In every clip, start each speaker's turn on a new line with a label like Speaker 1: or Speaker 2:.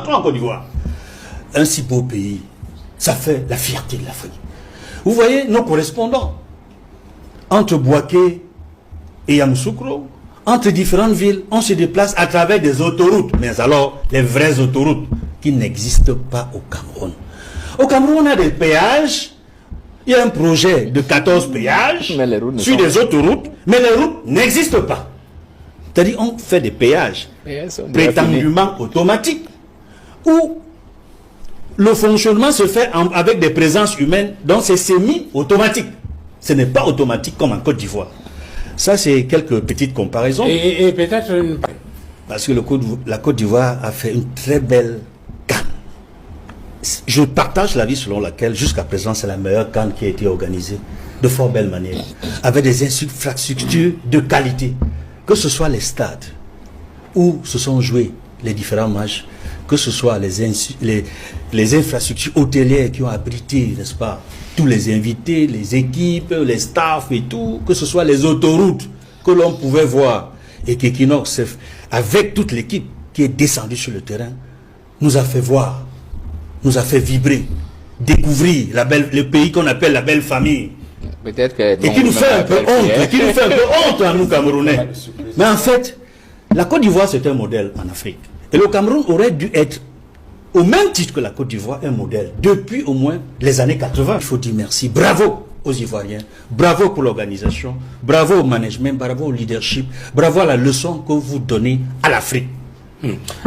Speaker 1: rentrons en Côte d'Ivoire. Un si beau pays, ça fait la fierté de l'Afrique. Vous voyez nos correspondants entre Bouaké et Yamoussoukro, entre différentes villes, on se déplace à travers des autoroutes. Mais alors, les vraies autoroutes qui n'existent pas au Cameroun. Au Cameroun, on a des péages. Il y a un projet de 14 péages sur des autoroutes, mais les routes n'existent pas. C'est-à-dire, on fait des péages prétendument automatiques, où le fonctionnement se fait avec des présences humaines, donc c'est semi-automatique. Ce n'est pas automatique comme en Côte d'Ivoire. Ça, c'est quelques petites comparaisons.
Speaker 2: Et peut-être une...
Speaker 1: Parce que la Côte d'Ivoire a fait une très belle CAN. Je partage l'avis selon laquelle, jusqu'à présent, c'est la meilleure CAN qui a été organisée de fort belle manière, avec des infrastructures de qualité, que ce soit les stades où se sont joués les différents matchs, que ce soit les infrastructures hôtelières qui ont abrité, n'est-ce pas, tous les invités, les équipes, les staffs et tout, que ce soit les autoroutes que l'on pouvait voir, et qu'Equinox, avec toute l'équipe qui est descendue sur le terrain, nous a fait voir, nous a fait vibrer, découvrir le pays qu'on appelle la belle famille.
Speaker 3: Peut-être que...
Speaker 1: Et qui nous fait un peu honte, à nous Camerounais. Mais en fait, la Côte d'Ivoire c'est un modèle en Afrique. Et le Cameroun aurait dû être, au même titre que la Côte d'Ivoire, un modèle depuis au moins les années 80. Il faut dire merci, bravo aux Ivoiriens, bravo pour l'organisation, bravo au management, bravo au leadership, bravo à la leçon que vous donnez à l'Afrique.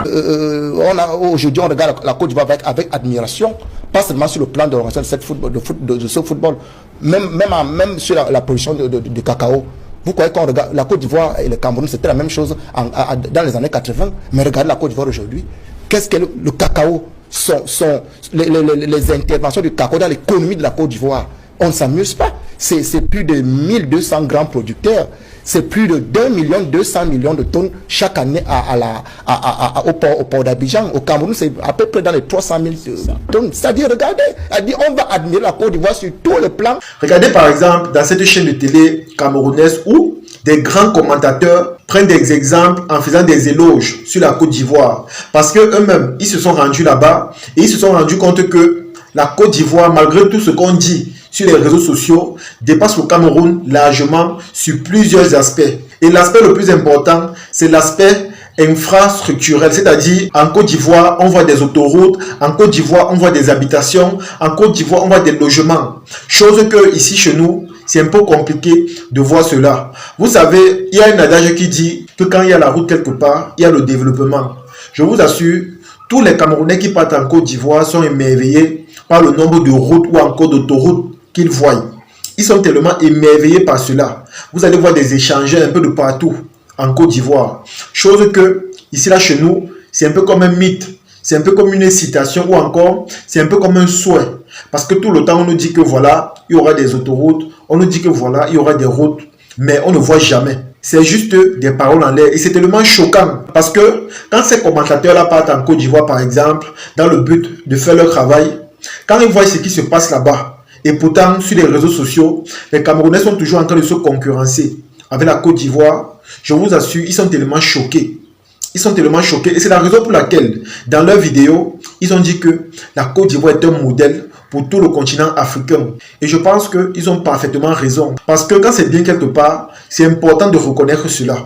Speaker 4: Aujourd'hui, on regarde la Côte d'Ivoire avec admiration, pas seulement sur le plan de l'organisation de ce football, même sur la production de cacao. Vous croyez qu'on regarde la Côte d'Ivoire et le Cameroun, c'était la même chose dans les années 80, mais regardez la Côte d'Ivoire aujourd'hui. Qu'est-ce que le cacao, les interventions du cacao dans l'économie de la Côte d'Ivoire? On ne s'amuse pas. C'est plus de 1200 grands producteurs. C'est plus de 2,2 millions de tonnes chaque année au port d'Abidjan. Au Cameroun, c'est à peu près dans les 300 000 tonnes. C'est-à-dire, regardez, on va admirer la Côte d'Ivoire sur tout le plan.
Speaker 5: Regardez par exemple dans cette chaîne de télé camerounaise où des grands commentateurs prennent des exemples en faisant des éloges sur la Côte d'Ivoire. Parce qu'eux-mêmes, ils se sont rendus là-bas et ils se sont rendus compte que la Côte d'Ivoire, malgré tout ce qu'on dit sur les réseaux sociaux, dépasse le Cameroun largement sur plusieurs aspects. Et l'aspect le plus important, c'est l'aspect infrastructurel, c'est-à-dire en Côte d'Ivoire, on voit des autoroutes, en Côte d'Ivoire, on voit des habitations, en Côte d'Ivoire, on voit des logements. Chose que ici chez nous, c'est un peu compliqué de voir cela. Vous savez, il y a un adage qui dit que quand il y a la route quelque part, il y a le développement. Je vous assure, tous les Camerounais qui partent en Côte d'Ivoire sont émerveillés par le nombre de routes ou encore d'autoroutes qu'ils voient. Ils sont tellement émerveillés par cela. Vous allez voir des échangeurs un peu de partout en Côte d'Ivoire. Chose que, ici là chez nous, c'est un peu comme un mythe. C'est un peu comme une citation ou encore, c'est un peu comme un souhait. Parce que tout le temps, on nous dit que voilà, il y aura des autoroutes. On nous dit que voilà, il y aura des routes. Mais on ne voit jamais. C'est juste des paroles en l'air. Et c'est tellement choquant. Parce que quand ces commentateurs-là partent en Côte d'Ivoire, par exemple, dans le but de faire leur travail, quand ils voient ce qui se passe là-bas, et pourtant, sur les réseaux sociaux, les Camerounais sont toujours en train de se concurrencer avec la Côte d'Ivoire. Je vous assure, ils sont tellement choqués. Ils sont tellement choqués. Et c'est la raison pour laquelle, dans leurs vidéos, ils ont dit que la Côte d'Ivoire est un modèle pour tout le continent africain. Et je pense qu'ils ont parfaitement raison. Parce que quand c'est bien quelque part, c'est important de reconnaître cela.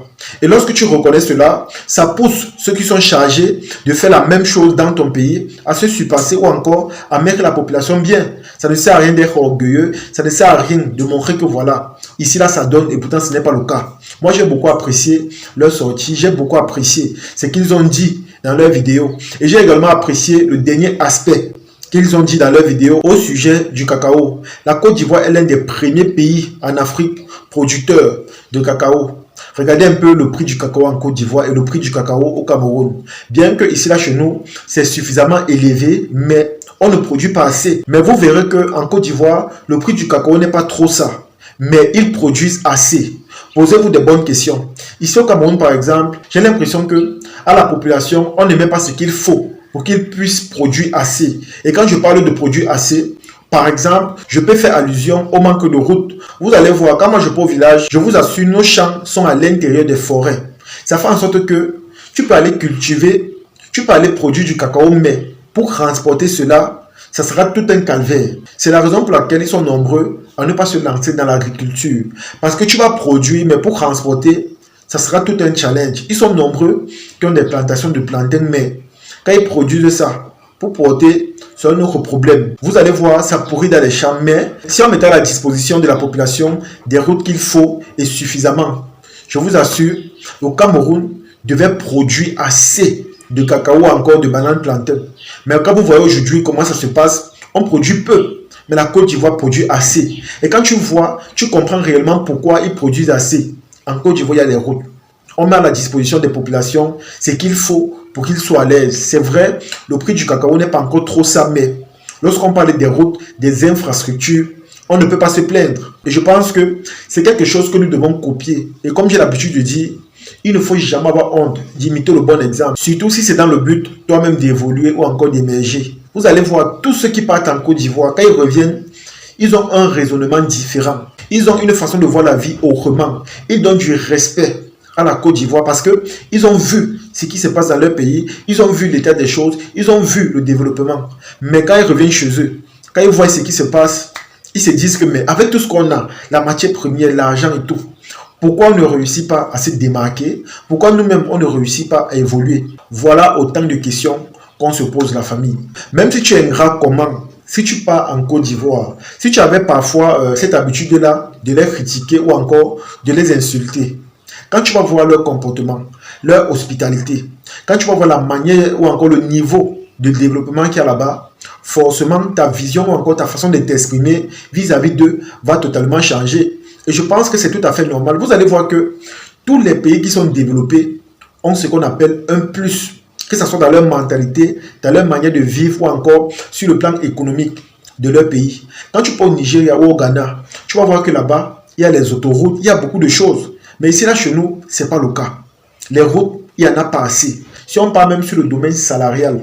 Speaker 5: Et lorsque tu reconnais cela, ça pousse ceux qui sont chargés de faire la même chose dans ton pays à se surpasser ou encore à mettre la population bien. Ça ne sert à rien d'être orgueilleux, ça ne sert à rien de montrer que voilà, ici là ça donne et pourtant ce n'est pas le cas. Moi j'ai beaucoup apprécié leur sortie, j'ai beaucoup apprécié ce qu'ils ont dit dans leur vidéo. Et j'ai également apprécié le dernier aspect qu'ils ont dit dans leur vidéo au sujet du cacao. La Côte d'Ivoire est l'un des premiers pays en Afrique producteurs de cacao. Regardez un peu le prix du cacao en Côte d'Ivoire et le prix du cacao au Cameroun. Bien que ici là chez nous, c'est suffisamment élevé, mais on ne produit pas assez. Mais vous verrez qu'en Côte d'Ivoire, le prix du cacao n'est pas trop ça. Mais ils produisent assez. Posez-vous des bonnes questions. Ici au Cameroun par exemple, j'ai l'impression que à la population, on ne met pas ce qu'il faut pour qu'ils puissent produire assez. Et quand je parle de produire assez, par exemple, je peux faire allusion au manque de route. Vous allez voir, quand moi je vais au village, je vous assure, nos champs sont à l'intérieur des forêts. Ça fait en sorte que tu peux aller cultiver, tu peux aller produire du cacao, mais pour transporter cela, ça sera tout un calvaire. C'est la raison pour laquelle ils sont nombreux à ne pas se lancer dans l'agriculture. Parce que tu vas produire, mais pour transporter, ça sera tout un challenge. Ils sont nombreux qui ont des plantations de plantains, mais quand ils produisent ça, pour porter, c'est un autre problème. Vous allez voir, ça pourrit dans les champs, mais si on mettait à la disposition de la population des routes qu'il faut et suffisamment, je vous assure, le Cameroun devait produire assez de cacao ou encore de bananes plantains. Mais quand vous voyez aujourd'hui comment ça se passe, on produit peu, mais la Côte d'Ivoire produit assez. Et quand tu vois, tu comprends réellement pourquoi ils produisent assez. En Côte d'Ivoire, il y a les routes. On met à la disposition des populations ce qu'il faut pour qu'ils soient à l'aise. C'est vrai, le prix du cacao n'est pas encore trop ça, mais lorsqu'on parle des routes, des infrastructures, on ne peut pas se plaindre. Et je pense que c'est quelque chose que nous devons copier. Et comme j'ai l'habitude de dire, il ne faut jamais avoir honte d'imiter le bon exemple. Surtout si c'est dans le but toi-même d'évoluer ou encore d'émerger. Vous allez voir, tous ceux qui partent en Côte d'Ivoire, quand ils reviennent, ils ont un raisonnement différent. Ils ont une façon de voir la vie autrement. Ils donnent du respect à la Côte d'Ivoire parce qu'ils ont vu ce qui se passe dans leur pays, ils ont vu l'état des choses, ils ont vu le développement. Mais quand ils reviennent chez eux, quand ils voient ce qui se passe, ils se disent que mais avec tout ce qu'on a, la matière première, l'argent et tout, pourquoi on ne réussit pas à se démarquer? Pourquoi nous-mêmes on ne réussit pas à évoluer? Voilà autant de questions qu'on se pose la famille. Même si tu es ingrat comment, si tu pars en Côte d'Ivoire, si tu avais parfois cette habitude-là de les critiquer ou encore de les insulter, quand tu vas voir leur comportement, leur hospitalité, quand tu vas voir la manière ou encore le niveau de développement qu'il y a là-bas, forcément ta vision ou encore ta façon de t'exprimer vis-à-vis d'eux va totalement changer. Et je pense que c'est tout à fait normal. Vous allez voir que tous les pays qui sont développés ont ce qu'on appelle un plus, que ce soit dans leur mentalité, dans leur manière de vivre ou encore sur le plan économique de leur pays. Quand tu pars au Nigeria ou au Ghana, tu vas voir que là-bas, il y a les autoroutes, il y a beaucoup de choses. Mais ici, là, chez nous, ce n'est pas le cas. Les routes, il n'y en a pas assez. Si on parle même sur le domaine salarial,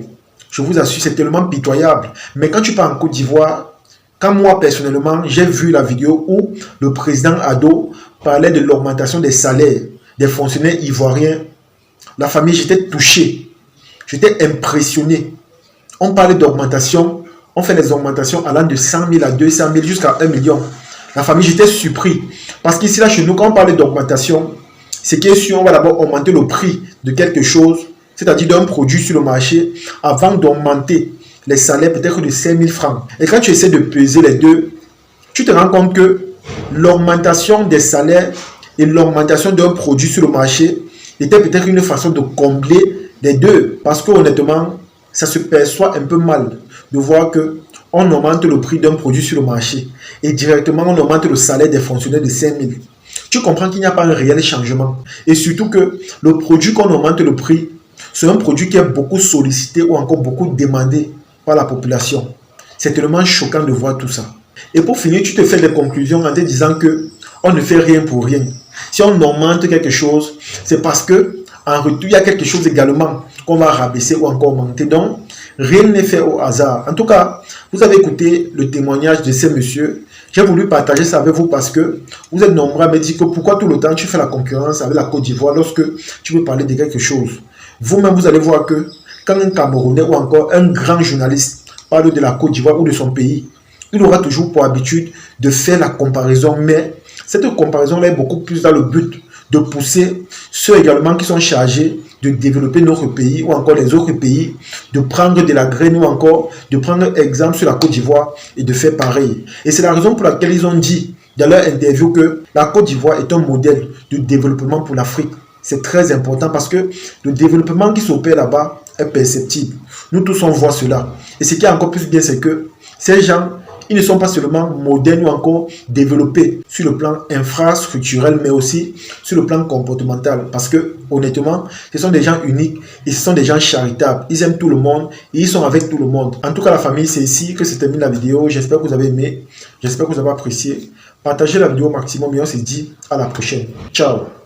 Speaker 5: je vous assure, c'est tellement pitoyable. Mais quand tu pars en Côte d'Ivoire, quand moi, personnellement, j'ai vu la vidéo où le président Ado parlait de l'augmentation des salaires des fonctionnaires ivoiriens, la famille, j'étais touché. J'étais impressionné. On parlait d'augmentation, on fait des augmentations allant de 100 000 à 200 000 jusqu'à 1 million. La famille, j'étais surpris. Parce qu'ici, là, chez nous, quand on parle d'augmentation, c'est que si on va d'abord augmenter le prix de quelque chose, c'est-à-dire d'un produit sur le marché, avant d'augmenter les salaires peut-être de 5 000 francs. Et quand tu essaies de peser les deux, tu te rends compte que l'augmentation des salaires et l'augmentation d'un produit sur le marché était peut-être une façon de combler les deux. Parce que honnêtement, ça se perçoit un peu mal de voir que on augmente le prix d'un produit sur le marché et directement on augmente le salaire des fonctionnaires de 5 000. Tu comprends qu'il n'y a pas un réel changement. Et surtout que le produit qu'on augmente le prix, c'est un produit qui est beaucoup sollicité ou encore beaucoup demandé par la population. C'est tellement choquant de voir tout ça. Et pour finir, tu te fais des conclusions en te disant que on ne fait rien pour rien. Si on augmente quelque chose, c'est parce que en retour, il y a quelque chose également qu'on va rabaisser ou encore augmenter. Donc, rien n'est fait au hasard. En tout cas, vous avez écouté le témoignage de ces messieurs. J'ai voulu partager ça avec vous parce que vous êtes nombreux à me dire que pourquoi tout le temps tu fais la concurrence avec la Côte d'Ivoire lorsque tu veux parler de quelque chose. Vous-même, vous allez voir que quand un Camerounais ou encore un grand journaliste parle de la Côte d'Ivoire ou de son pays, il aura toujours pour habitude de faire la comparaison. Mais cette comparaison-là est beaucoup plus dans le but de pousser ceux également qui sont chargés de développer notre pays ou encore les autres pays, de prendre de la graine ou encore de prendre exemple sur la Côte d'Ivoire et de faire pareil. Et c'est la raison pour laquelle ils ont dit dans leur interview que la Côte d'Ivoire est un modèle de développement pour l'Afrique. C'est très important parce que le développement qui s'opère là-bas est perceptible. Nous tous on voit cela. Et ce qui est encore plus bien, c'est que ces gens, ils ne sont pas seulement modernes ou encore développés sur le plan infrastructurel, mais aussi sur le plan comportemental. Parce que, honnêtement, ce sont des gens uniques et ce sont des gens charitables. Ils aiment tout le monde et ils sont avec tout le monde. En tout cas, la famille, c'est ici que se termine la vidéo. J'espère que vous avez aimé. J'espère que vous avez apprécié. Partagez la vidéo au maximum et on se dit à la prochaine. Ciao.